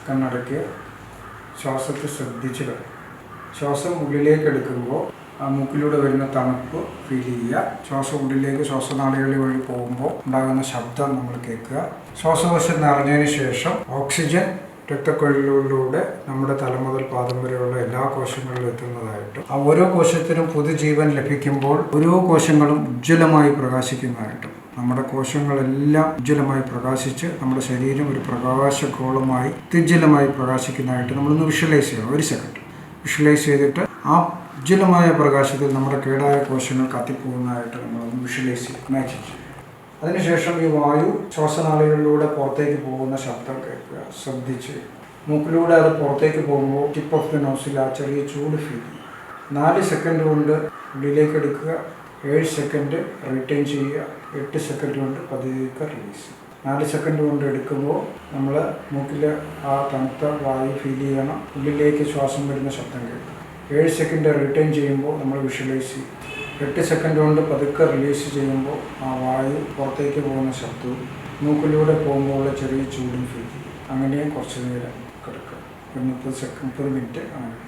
കണ്ണടയ്ക്കുക. ശ്വാസത്തെ ശ്രദ്ധിച്ച് കളയുക. ശ്വാസം ഉള്ളിലേക്ക് എടുക്കുമ്പോൾ ആ മൂക്കിലൂടെ വരുന്ന തണുപ്പ് ഫീൽ ചെയ്യുക. ശ്വാസം ഉള്ളിലേക്ക് ശ്വാസനാളികളിൽ വഴി പോകുമ്പോൾ ഉണ്ടാകുന്ന ശബ്ദം നമ്മൾ കേൾക്കുക. ശ്വാസകോശം നിറഞ്ഞതിന് ശേഷം ഓക്സിജൻ രക്തക്കൊഴലിലൂടെ നമ്മുടെ തല മുതൽ പാദം വരെയുള്ള എല്ലാ കോശങ്ങളിലും എത്തുന്നതായിട്ടും ആ ഓരോ കോശത്തിനും പുതുജീവൻ ലഭിക്കുമ്പോൾ ഓരോ കോശങ്ങളും ഉജ്ജ്വലമായി പ്രകാശിക്കുന്നതായിട്ടും നമ്മുടെ കോശങ്ങളെല്ലാം ഉജ്ജ്വലമായി പ്രകാശിച്ച് നമ്മുടെ ശരീരം ഒരു പ്രകാശഗോളമായി ഉജ്ജ്വലമായി പ്രകാശിക്കുന്നതായിട്ട് നമ്മളൊന്ന് വിഷ്വലൈസ് ചെയ്യണം. ഒരു സെക്കൻഡ് വിഷ്വലൈസ് ചെയ്തിട്ട് ആ ഉജ്ജ്വലമായ പ്രകാശത്തിൽ നമ്മുടെ കേടായ കോശങ്ങൾ കത്തിപ്പോകുന്നതായിട്ട് നമ്മളൊന്ന് വിഷ്വലൈസ് ചെയ്യും, ഇമാജിൻ ചെയ്യും. അതിനുശേഷം ഈ വായു ശ്വാസനാളികളിലൂടെ പുറത്തേക്ക് പോകുന്ന ശബ്ദം കേൾക്കുക, ശ്രദ്ധിച്ച്. മൂക്കിലൂടെ അത് പുറത്തേക്ക് പോകുമ്പോൾ ടിപ്പ് ഓഫ് ദി നോസിൽ ആ ചെറിയ ചൂട് ഫീൽ ചെയ്യും. 4 സെക്കൻഡ് കൊണ്ട് ഉള്ളിലേക്ക് എടുക്കുക, 7 സെക്കൻഡ് റിട്ടേൺ ചെയ്യുക, 8 സെക്കൻഡ് കൊണ്ട് പതുക്കെ റിലീസ്. 4 സെക്കൻഡ് കൊണ്ട് എടുക്കുമ്പോൾ നമ്മൾ മൂക്കിൽ ആ തണുത്ത വായു ഫീൽ ചെയ്യണം, ഉള്ളിലേക്ക് ശ്വാസം വരുന്ന ശബ്ദം കേൾക്കുക. 7 സെക്കൻഡ് റിട്ടേൺ ചെയ്യുമ്പോൾ നമ്മൾ വിഷ്വലൈസ് ചെയ്യും. 8 സെക്കൻഡ് കൊണ്ട് പതുക്കെ റിലീസ് ചെയ്യുമ്പോൾ ആ വായു പുറത്തേക്ക് പോകുന്ന ശബ്ദവും മൂക്കിലൂടെ പോകുമ്പോഴുള്ള ചെറിയ ചൂടും ഫീൽ ചെയ്യും. അങ്ങനെ കുറച്ച് നേരം കിടക്കുക. 30 മിനിറ്റ് അങ്ങനെ.